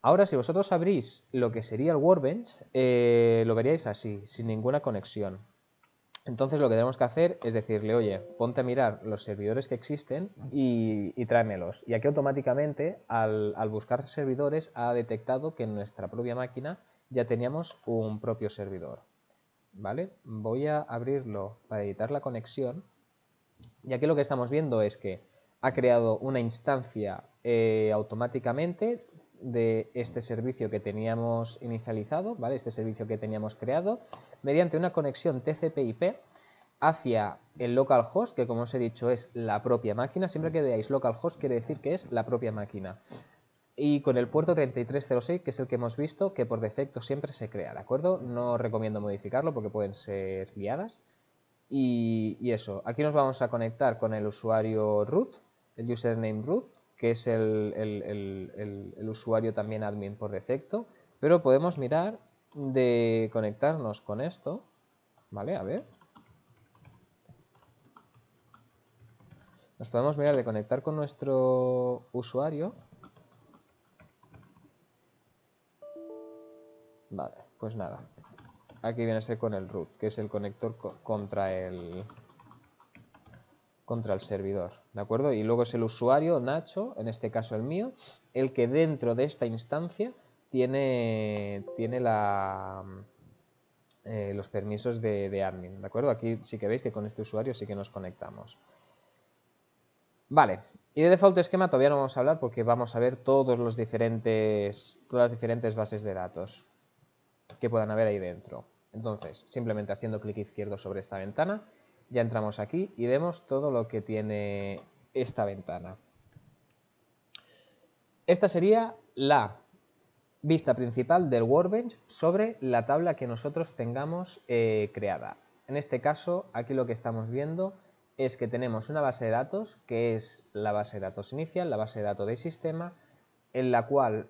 Ahora, si vosotros abrís lo que sería el Workbench, lo veríais así, sin ninguna conexión. Entonces lo que tenemos que hacer es decirle, oye, ponte a mirar los servidores que existen y tráemelos. Y aquí automáticamente, al buscar servidores, ha detectado que en nuestra propia máquina ya teníamos un propio servidor. ¿Vale? Voy a abrirlo para editar la conexión. Y aquí lo que estamos viendo es que ha creado una instancia automáticamente de este servicio que teníamos inicializado, ¿vale? Este servicio que teníamos creado, mediante una conexión TCP/IP hacia el localhost, que como os he dicho es la propia máquina. Siempre que veáis localhost quiere decir que es la propia máquina. Y con el puerto 3306, que es el que hemos visto, que por defecto siempre se crea, ¿de acuerdo? No recomiendo modificarlo porque pueden ser liadas. Y eso, aquí nos vamos a conectar con el usuario root, el username root, que es el usuario también admin por defecto, pero podemos mirar de conectarnos con esto, ¿vale? A ver. Nos podemos mirar de conectar con nuestro usuario. Vale, pues nada. Aquí viene a ser con el root, que es el conector contra el servidor, ¿de acuerdo? Y luego es el usuario, Nacho, en este caso el mío, el que dentro de esta instancia tiene los permisos de admin, ¿de acuerdo? Aquí sí que veis que con este usuario sí que nos conectamos. Vale, y de default esquema todavía no vamos a hablar porque vamos a ver todas las diferentes bases de datos que puedan haber ahí dentro. Entonces, simplemente haciendo clic izquierdo sobre esta ventana, ya entramos aquí y vemos todo lo que tiene esta ventana. Esta sería la vista principal del Workbench sobre la tabla que nosotros tengamos creada. En este caso, aquí lo que estamos viendo es que tenemos una base de datos, que es la base de datos inicial, la base de datos de sistema, en la cual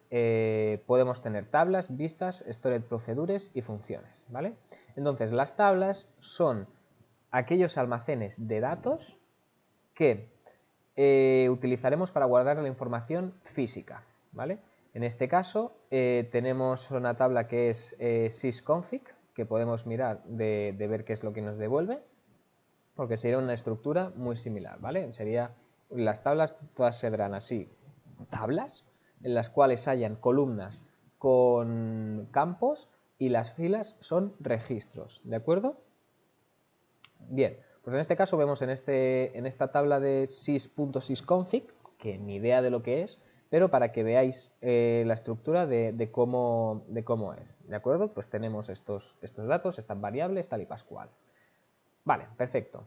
podemos tener tablas, vistas, stored procedures y funciones, ¿vale? Entonces, las tablas son aquellos almacenes de datos que utilizaremos para guardar la información física, ¿vale? En este caso tenemos una tabla que es sysconfig, que podemos mirar de ver qué es lo que nos devuelve, porque sería una estructura muy similar, ¿vale? Las tablas todas serán así, tablas en las cuales hayan columnas con campos y las filas son registros, ¿de acuerdo? Bien, pues en este caso vemos en esta tabla de sys.sysconfig, que ni idea de lo que es, pero para que veáis la estructura de cómo es, ¿de acuerdo? Pues tenemos estos datos, estas variables, tal y pascual. Vale, perfecto.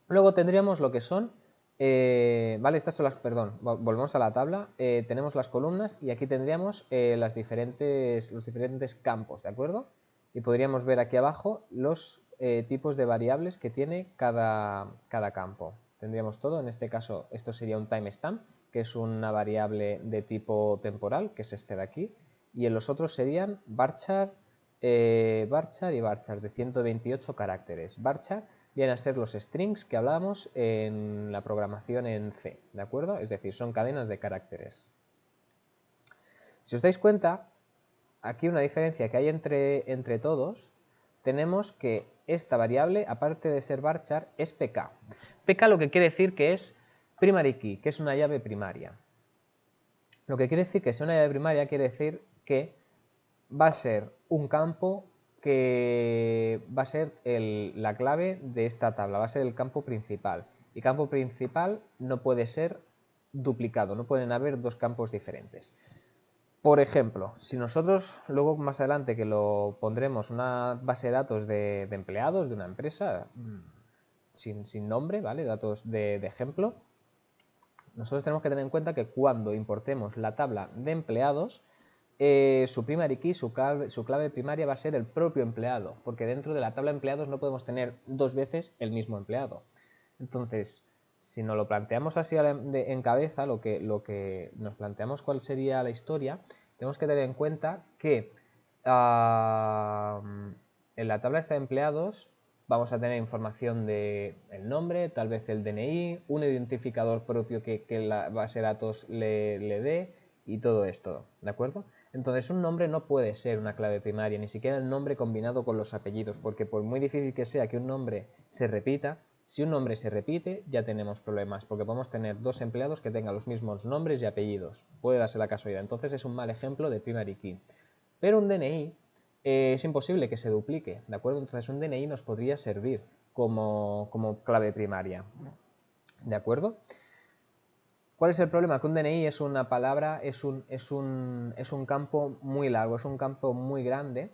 Luego tendríamos lo que son, vale, estas son perdón, volvemos a la tabla, tenemos las columnas y aquí tendríamos los diferentes campos, ¿de acuerdo? Y podríamos ver aquí abajo los tipos de variables que tiene cada campo. Tendríamos todo, en este caso esto sería un timestamp, que es una variable de tipo temporal, que es este de aquí, y en los otros serían varchar y varchar de 128 caracteres. Varchar vienen a ser los strings que hablábamos en la programación en C, ¿de acuerdo? Es decir, son cadenas de caracteres. Si os dais cuenta, aquí una diferencia que hay entre todos, tenemos que esta variable, aparte de ser varchar, es pk. Pk lo que quiere decir que es primary key, que es una llave primaria. Lo que quiere decir que sea una llave primaria quiere decir que va a ser un campo que va a ser la clave de esta tabla, va a ser el campo principal. Y campo principal no puede ser duplicado, no pueden haber dos campos diferentes. Por ejemplo, si nosotros luego más adelante que lo pondremos una base de datos de empleados de una empresa sin nombre, ¿vale? Datos de ejemplo, nosotros tenemos que tener en cuenta que cuando importemos la tabla de empleados, su primary key, su clave primaria va a ser el propio empleado, porque dentro de la tabla de empleados no podemos tener dos veces el mismo empleado. Entonces, si nos lo planteamos así en cabeza, lo que nos planteamos cuál sería la historia, tenemos que tener en cuenta que en la tabla esta de empleados vamos a tener información del nombre, tal vez el DNI, un identificador propio que la base de datos le dé, y todo esto, ¿de acuerdo? Entonces un nombre no puede ser una clave primaria, ni siquiera el nombre combinado con los apellidos, porque por muy difícil que sea que un nombre se repita, si un nombre se repite ya tenemos problemas, porque podemos tener dos empleados que tengan los mismos nombres y apellidos, puede darse la casualidad, entonces es un mal ejemplo de primary key. Pero un DNI es imposible que se duplique, ¿de acuerdo? Entonces un DNI nos podría servir como clave primaria, ¿de acuerdo? ¿Cuál es el problema? Que un DNI es una palabra, es un campo muy largo, es un campo muy grande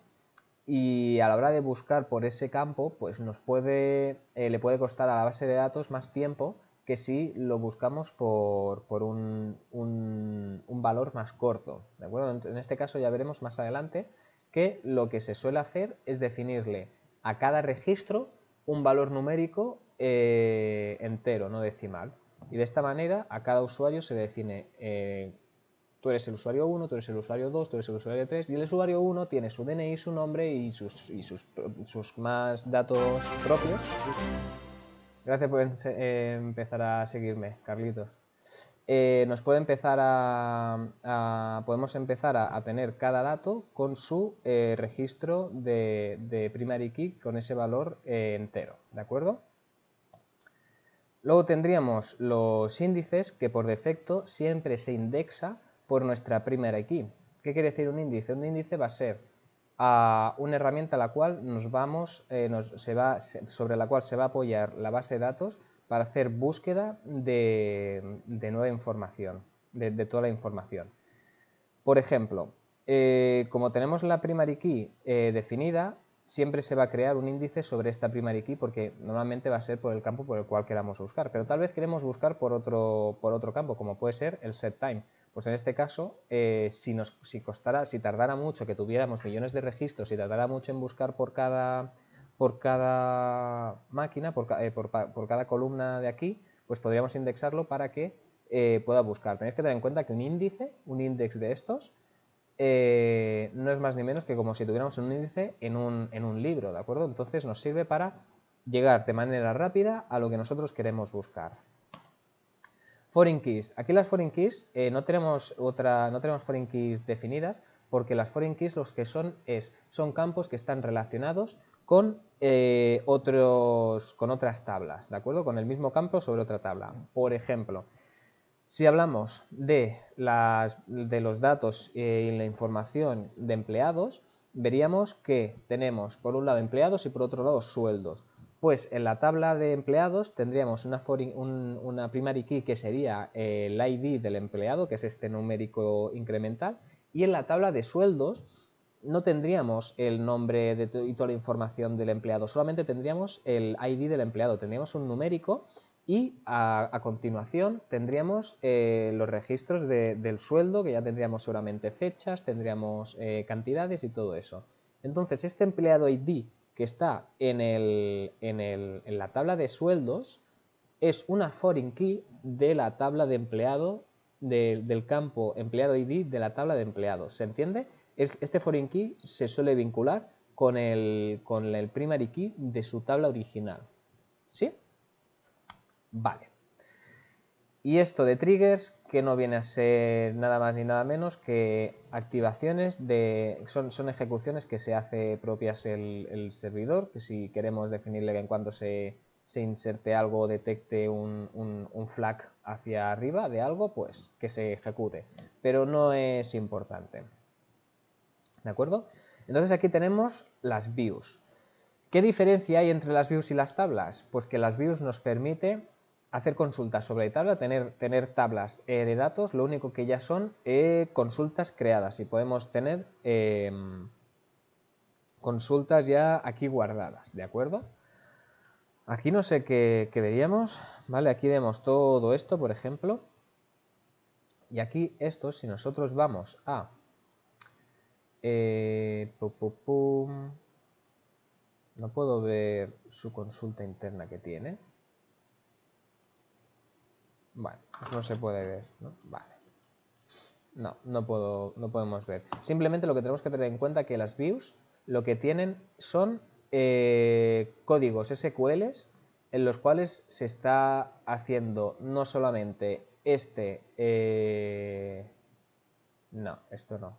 y a la hora de buscar por ese campo, pues le puede costar a la base de datos más tiempo que si lo buscamos por un valor más corto, ¿de acuerdo? En este caso ya veremos más adelante que lo que se suele hacer es definirle a cada registro un valor numérico entero, no decimal. Y de esta manera a cada usuario se le define, tú eres el usuario 1, tú eres el usuario 2, tú eres el usuario 3, y el usuario 1 tiene su DNI, su nombre y sus más datos propios. Gracias por empezar a seguirme, Carlitos. Nos puede empezar podemos empezar a tener cada dato con su registro de primary key con ese valor entero, ¿de acuerdo? Luego tendríamos los índices que por defecto siempre se indexa por nuestra primary key. ¿Qué quiere decir un índice? Un índice va a ser una herramienta a la cual sobre la cual se va a apoyar la base de datos para hacer búsqueda de nueva información, de toda la información. Por ejemplo, como tenemos la primary key definida, siempre se va a crear un índice sobre esta primary key porque normalmente va a ser por el campo por el cual queramos buscar, pero tal vez queremos buscar por otro campo, como puede ser el set time. Pues en este caso, si tardara mucho, que tuviéramos millones de registros, si tardara mucho en buscar por cada máquina, por cada columna de aquí, pues podríamos indexarlo para que pueda buscar. Tenéis que tener en cuenta que un index de estos, no es más ni menos que como si tuviéramos un índice en un libro, ¿de acuerdo? Entonces nos sirve para llegar de manera rápida a lo que nosotros queremos buscar. Foreign keys. Aquí las foreign keys no tenemos foreign keys definidas porque las foreign keys los que son campos que están relacionados con otras tablas, ¿de acuerdo? Con el mismo campo sobre otra tabla. Por ejemplo, si hablamos de los datos y la información de empleados, veríamos que tenemos por un lado empleados y por otro lado sueldos. Pues en la tabla de empleados tendríamos una primary key que sería el ID del empleado, que es este numérico incremental, y en la tabla de sueldos no tendríamos el nombre y toda la información del empleado, solamente tendríamos el ID del empleado, tendríamos un numérico y a continuación tendríamos los registros del sueldo, que ya tendríamos seguramente fechas, tendríamos cantidades y todo eso. Entonces este empleado ID que está en la tabla de sueldos es una foreign key de la tabla de empleado, del campo empleado ID de la tabla de empleados. ¿Se entiende? Este foreign key se suele vincular con el primary key de su tabla original. ¿Sí? Vale. Y esto de triggers, que no viene a ser nada más ni nada menos que activaciones son ejecuciones que se hace propias el servidor, que si queremos definirle que en cuanto se inserte algo o detecte un flag hacia arriba de algo, pues que se ejecute. Pero no es importante. ¿De acuerdo? Entonces aquí tenemos las views. ¿Qué diferencia hay entre las views y las tablas? Pues que las views nos permite hacer consultas sobre tabla, tener tablas de datos, lo único que ya son consultas creadas y podemos tener consultas ya aquí guardadas, ¿de acuerdo? Aquí no sé qué veríamos, ¿vale? Aquí vemos todo esto, por ejemplo, y aquí esto, si nosotros vamos a no puedo ver su consulta interna que tiene. Bueno, pues no se puede ver, ¿no? Vale. No podemos ver. Simplemente lo que tenemos que tener en cuenta es que las views lo que tienen son códigos SQLs en los cuales se está haciendo no solamente No, esto no.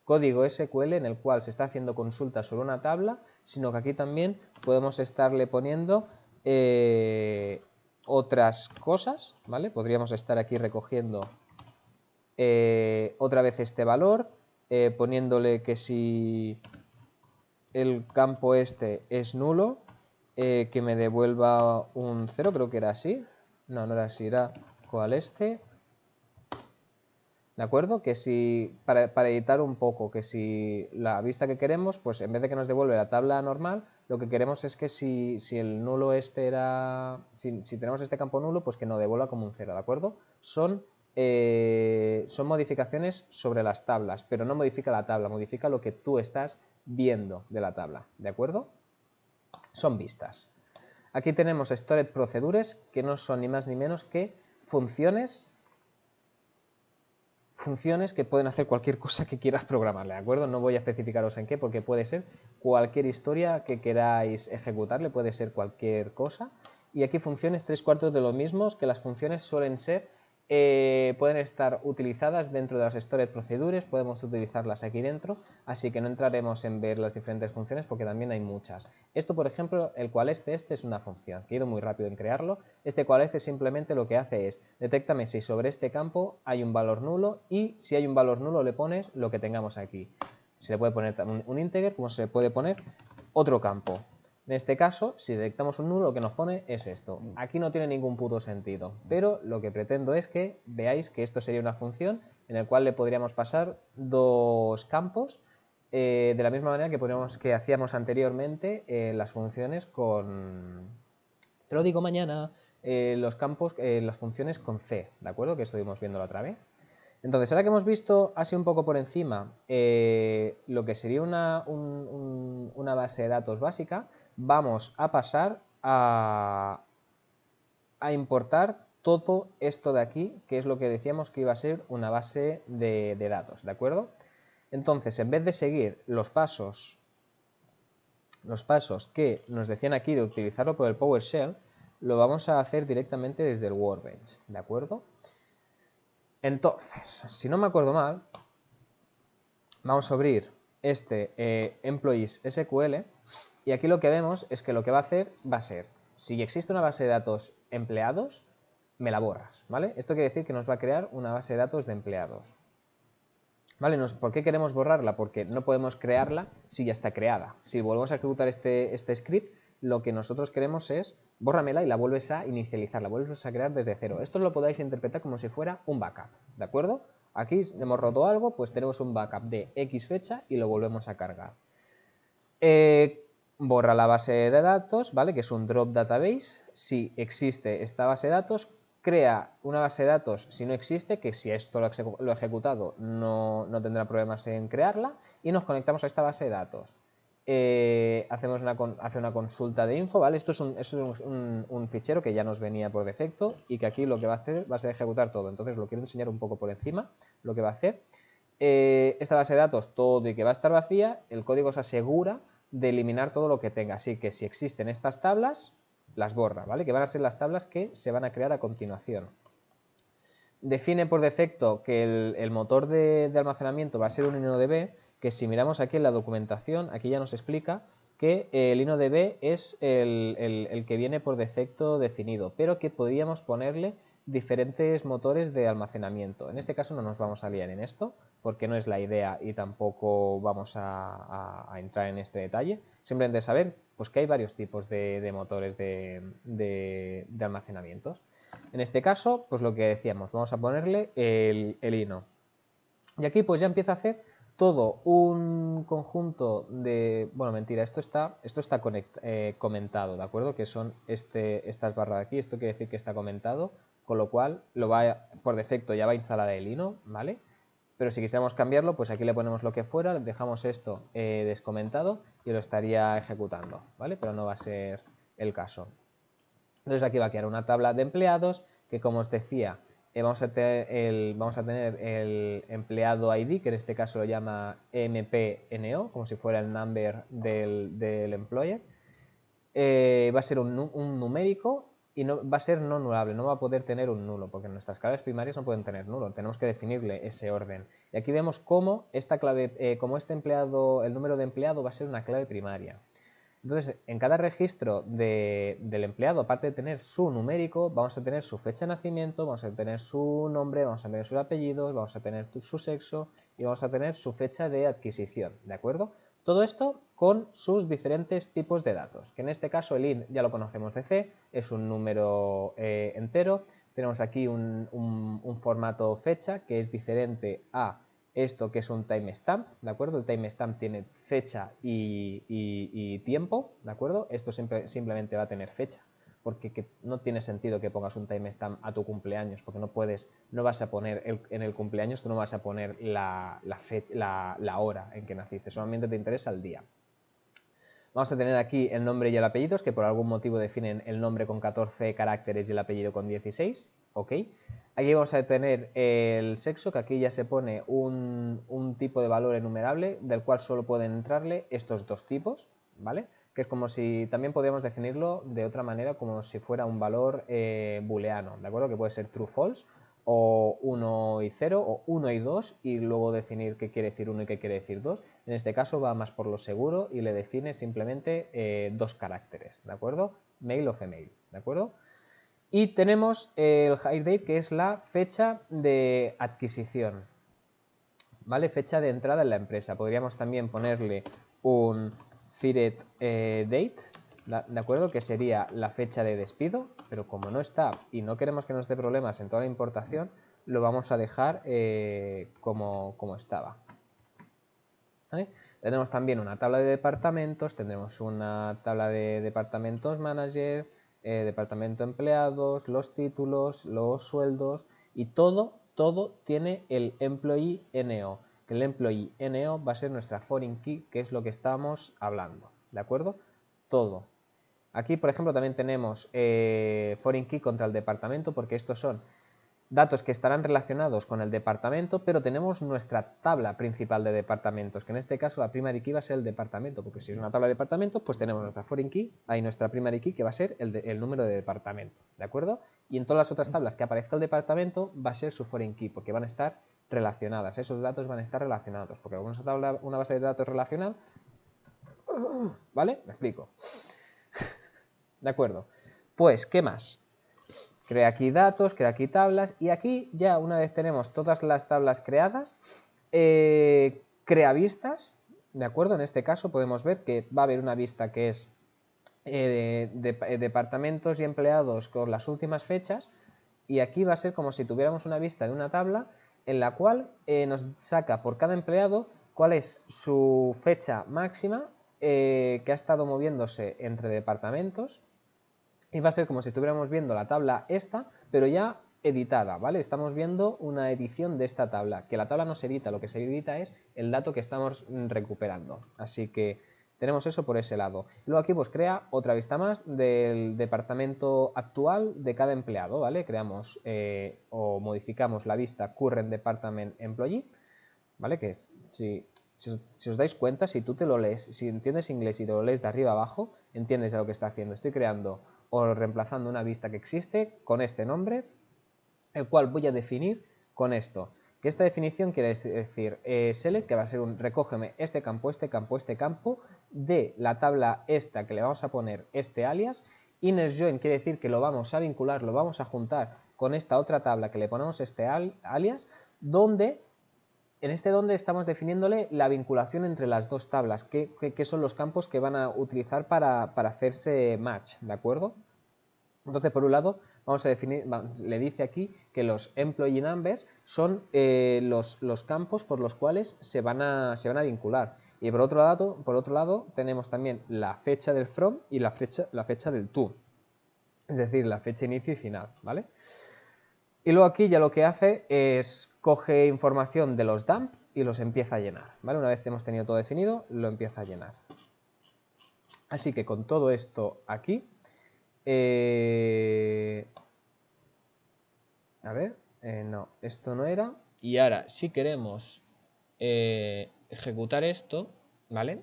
Código SQL en el cual se está haciendo consulta sobre una tabla, sino que aquí también podemos estarle poniendo otras cosas, ¿vale? Podríamos estar aquí recogiendo otra vez este valor, poniéndole que si el campo este es nulo, que me devuelva un 0, creo que era así. No, no era así, era cual este. ¿De acuerdo? Que si, para editar un poco, que si la vista que queremos, pues en vez de que nos devuelve la tabla normal, lo que queremos es que si el nulo este era, si tenemos este campo nulo, pues que nos devuelva como un 0, ¿de acuerdo? Son modificaciones sobre las tablas, pero no modifica la tabla, modifica lo que tú estás viendo de la tabla, ¿de acuerdo? Son vistas. Aquí tenemos stored procedures, que no son ni más ni menos que funciones que pueden hacer cualquier cosa que quieras programarle, ¿de acuerdo? No voy a especificaros en qué, porque puede ser cualquier historia que queráis ejecutarle, puede ser cualquier cosa. Y aquí funciones 3/4 de lo mismos, que las funciones suelen ser, pueden estar utilizadas dentro de las stored procedures, podemos utilizarlas aquí dentro, así que no entraremos en ver las diferentes funciones porque también hay muchas. Esto, por ejemplo, el cual este es una función, que he ido muy rápido en crearlo. Este cual simplemente lo que hace es, detéctame si sobre este campo hay un valor nulo y si hay un valor nulo le pones lo que tengamos aquí. Se le puede poner un integer como se puede poner otro campo. En este caso, si detectamos un nulo, lo que nos pone es esto. Aquí no tiene ningún puto sentido, pero lo que pretendo es que veáis que esto sería una función en la cual le podríamos pasar dos campos de la misma manera que hacíamos anteriormente las funciones con... Te lo digo mañana, los campos, las funciones con C, ¿de acuerdo? Que estuvimos viendo la otra vez. Entonces, ahora que hemos visto así un poco por encima lo que sería una base de datos básica, vamos a pasar a importar todo esto de aquí, que es lo que decíamos que iba a ser una base de datos, ¿de acuerdo? Entonces, en vez de seguir los pasos que nos decían aquí de utilizarlo por el PowerShell, lo vamos a hacer directamente desde el Workbench, ¿de acuerdo? Entonces, si no me acuerdo mal, vamos a abrir este Employees SQL y aquí lo que vemos es que lo que va a hacer va a ser, si existe una base de datos empleados, me la borras, ¿vale? Esto quiere decir que nos va a crear una base de datos de empleados. ¿Vale? ¿Por qué queremos borrarla? Porque no podemos crearla si ya está creada. Si volvemos a ejecutar este script, lo que nosotros queremos es bórramela y la vuelves a inicializar, la vuelves a crear desde cero. Esto lo podéis interpretar como si fuera un backup, ¿de acuerdo? Aquí hemos roto algo, pues tenemos un backup de X fecha y lo volvemos a cargar. Borra la base de datos, ¿vale? Que es un drop database. Si existe esta base de datos, crea una base de datos si no existe, que si esto lo he ejecutado no tendrá problemas en crearla, y nos conectamos a esta base de datos. Hacemos una consulta de info, ¿vale? Esto es un fichero que ya nos venía por defecto y que aquí lo que va a hacer va a ser ejecutar todo. Entonces lo quiero enseñar un poco por encima, lo que va a hacer. Esta base de datos, todo y que va a estar vacía, el código se asegura de eliminar todo lo que tenga. Así que si existen estas tablas, las borra, ¿vale? Que van a ser las tablas que se van a crear a continuación. Define por defecto que el motor de almacenamiento va a ser un InnoDB, que si miramos aquí en la documentación, aquí ya nos explica que el InnoDB es el que viene por defecto definido, pero que podríamos ponerle diferentes motores de almacenamiento. En este caso no nos vamos a liar en esto, porque no es la idea y tampoco vamos a entrar en este detalle. Simplemente saber pues, que hay varios tipos de motores de almacenamientos. En este caso, pues lo que decíamos, vamos a ponerle el INO. Y aquí pues ya empieza a hacer todo un conjunto de... Bueno, mentira, esto está comentado, ¿de acuerdo? Que son estas barras de aquí, esto quiere decir que está comentado, con lo cual por defecto ya va a instalar el INO, ¿vale? Pero si quisiéramos cambiarlo, pues aquí le ponemos lo que fuera, dejamos esto descomentado y lo estaría ejecutando, ¿vale? Pero no va a ser el caso. Entonces aquí va a quedar una tabla de empleados que, como os decía, vamos a tener el empleado ID, que en este caso lo llama MPNO, como si fuera el number del employer. Va a ser un numérico y no, va a ser no nulable, no va a poder tener un nulo, porque nuestras claves primarias no pueden tener nulo, tenemos que definirle ese orden. Y aquí vemos cómo esta clave, como este empleado, el número de empleado va a ser una clave primaria. Entonces, en cada registro del empleado, aparte de tener su numérico, vamos a tener su fecha de nacimiento, vamos a tener su nombre, vamos a tener sus apellidos, vamos a tener su sexo y vamos a tener su fecha de adquisición, ¿de acuerdo? Todo esto con sus diferentes tipos de datos, que en este caso el int ya lo conocemos de C, es un número entero. Tenemos aquí un formato fecha que es diferente a esto que es un timestamp, ¿de acuerdo? El timestamp tiene fecha y tiempo, ¿de acuerdo? Esto simplemente va a tener fecha, porque no tiene sentido que pongas un timestamp a tu cumpleaños, porque no vas a poner en el cumpleaños, tú no vas a poner la hora en que naciste, solamente te interesa el día. Vamos a tener aquí el nombre y el apellido, que por algún motivo definen el nombre con 14 caracteres y el apellido con 16, ¿ok? Aquí vamos a tener el sexo, que aquí ya se pone un tipo de valor enumerable del cual solo pueden entrarle estos dos tipos, ¿vale? Que es como si, también podríamos definirlo de otra manera, como si fuera un valor booleano, ¿de acuerdo? Que puede ser true, false, o 1 y 0, o 1 y 2, y luego definir qué quiere decir 1 y qué quiere decir 2. En este caso va más por lo seguro y le define simplemente dos caracteres, ¿de acuerdo? Male o female, ¿de acuerdo? Y tenemos el hire date, que es la fecha de adquisición, ¿vale? Fecha de entrada en la empresa. Podríamos también ponerle un fired date, ¿de acuerdo? Que sería la fecha de despido, pero como no está y no queremos que nos dé problemas en toda la importación, lo vamos a dejar como estaba, ¿vale? Tenemos también una tabla de departamentos, tendremos una tabla de departamentos manager, departamento empleados, los títulos, los sueldos y todo tiene el employee NO, que el employee NO va a ser nuestra foreign key, que es lo que estamos hablando, ¿de acuerdo? Todo. Aquí, por ejemplo, también tenemos foreign key contra el departamento, porque estos son datos que estarán relacionados con el departamento, pero tenemos nuestra tabla principal de departamentos, que en este caso la primary key va a ser el departamento, porque si es una tabla de departamentos, pues tenemos nuestra foreign key, ahí nuestra primary key, que va a ser el número de departamento, ¿de acuerdo? Y en todas las otras tablas que aparezca el departamento va a ser su foreign key, porque van a estar relacionadas, esos datos van a estar relacionados, porque como una base de datos relacional, ¿vale? Me explico. De acuerdo. Pues, ¿qué más? Crea aquí datos, crea aquí tablas y aquí ya una vez tenemos todas las tablas creadas, crea vistas, ¿de acuerdo? En este caso podemos ver que va a haber una vista que es departamentos y empleados con las últimas fechas y aquí va a ser como si tuviéramos una vista de una tabla en la cual nos saca por cada empleado cuál es su fecha máxima que ha estado moviéndose entre departamentos. Y va a ser como si estuviéramos viendo la tabla esta, pero ya editada, ¿vale? Estamos viendo una edición de esta tabla, que la tabla no se edita, lo que se edita es el dato que estamos recuperando. Así que tenemos eso por ese lado. Luego aquí pues crea otra vista más del departamento actual de cada empleado, ¿vale? Creamos o modificamos la vista Current Department Employee, ¿vale? Que es, si os dais cuenta, si tú te lo lees, si entiendes inglés y te lo lees de arriba abajo, entiendes a lo que está haciendo. Estoy creando o reemplazando una vista que existe con este nombre, el cual voy a definir con esto. Que esta definición quiere decir select, que va a ser un recógeme este campo de la tabla esta que le vamos a poner este alias. Inner join quiere decir que lo vamos a vincular, lo vamos a juntar con esta otra tabla que le ponemos este alias, donde en este donde estamos definiéndole la vinculación entre las dos tablas, que son los campos que van a utilizar para hacerse match, ¿de acuerdo? Entonces, por un lado, vamos a definir, le dice aquí que los employee numbers son los campos por los cuales se van a vincular. Y por otro lado, tenemos también la fecha del from y la fecha del to, es decir, la fecha inicio y final, ¿vale? Y luego aquí ya lo que hace es coge información de los dump y los empieza a llenar, ¿vale? Una vez que hemos tenido todo definido, lo empieza a llenar. Así que con todo esto aquí, a ver, no, esto no era. Y ahora, si queremos ejecutar esto, ¿vale?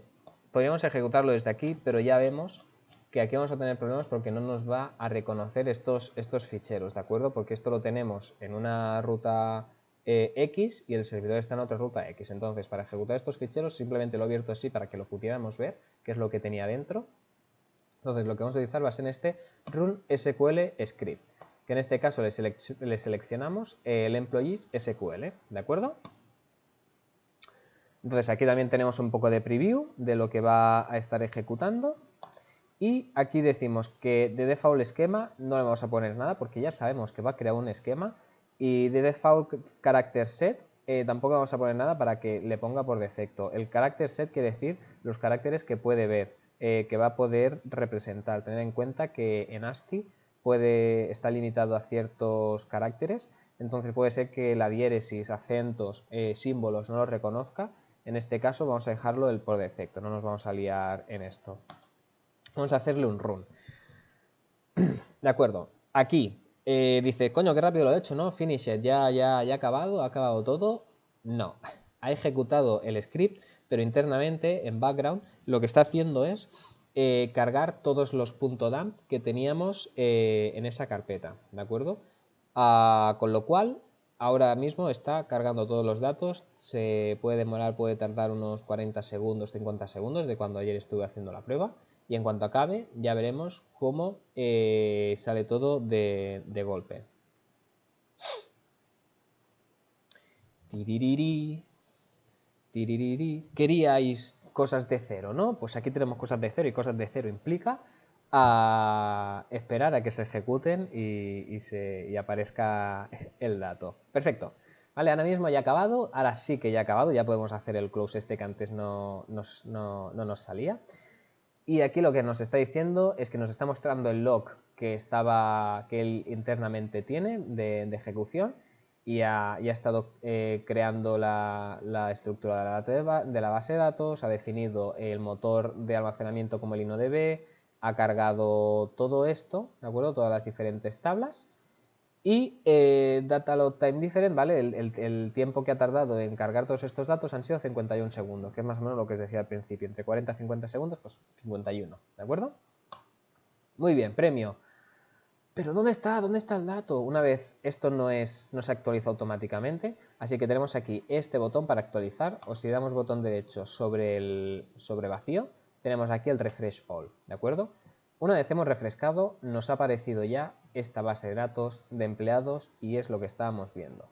Podríamos ejecutarlo desde aquí, pero ya vemos que aquí vamos a tener problemas porque no nos va a reconocer estos ficheros, ¿de acuerdo? Porque esto lo tenemos en una ruta X y el servidor está en otra ruta X. Entonces, para ejecutar estos ficheros simplemente lo he abierto así para que lo pudiéramos ver, qué es lo que tenía dentro. Entonces, lo que vamos a utilizar va a ser en este run SQL script, que en este caso le seleccionamos el employees SQL, ¿de acuerdo? Entonces, aquí también tenemos un poco de preview de lo que va a estar ejecutando. Y aquí decimos que de default esquema no le vamos a poner nada porque ya sabemos que va a crear un esquema. Y de default character set tampoco vamos a poner nada para que le ponga por defecto. El character set quiere decir los caracteres que puede ver, que va a poder representar. Tener en cuenta que en ASCII está limitado a ciertos caracteres, entonces puede ser que la diéresis, acentos, símbolos no los reconozca. En este caso vamos a dejarlo por defecto, no nos vamos a liar en esto. Vamos a hacerle un run. De acuerdo. Aquí dice, coño, qué rápido lo he hecho, ¿no? Finished, ya ha acabado todo. No. Ha ejecutado el script, pero internamente, en background, lo que está haciendo es cargar todos los .dump que teníamos en esa carpeta, ¿de acuerdo? Con lo cual, ahora mismo está cargando todos los datos. Se puede demorar, puede tardar unos 40 segundos, 50 segundos de cuando ayer estuve haciendo la prueba. Y en cuanto acabe, ya veremos cómo sale todo de golpe. Tiririri, tiririri. Queríais cosas de cero, ¿no? Pues aquí tenemos cosas de cero y cosas de cero implica a esperar a que se ejecuten y aparezca el dato. Perfecto. Vale, ahora mismo ya ha acabado. Ahora sí que ya ha acabado. Ya podemos hacer el close este que antes no nos salía. Y aquí lo que nos está diciendo es que nos está mostrando el log que él internamente tiene de ejecución y ha estado creando la estructura de la base de datos, ha definido el motor de almacenamiento como el InnoDB, ha cargado todo esto, ¿de acuerdo? Todas las diferentes tablas. Y data load time different, ¿vale? El tiempo que ha tardado en cargar todos estos datos han sido 51 segundos, que es más o menos lo que os decía al principio. Entre 40 y 50 segundos, pues 51, ¿de acuerdo? Muy bien, premio. Pero ¿dónde está? ¿Dónde está el dato? Una vez esto no se actualiza automáticamente, así que tenemos aquí este botón para actualizar, o si damos botón derecho sobre vacío, tenemos aquí el refresh all, ¿de acuerdo? Una vez hemos refrescado, nos ha aparecido ya esta base de datos de empleados y es lo que estábamos viendo.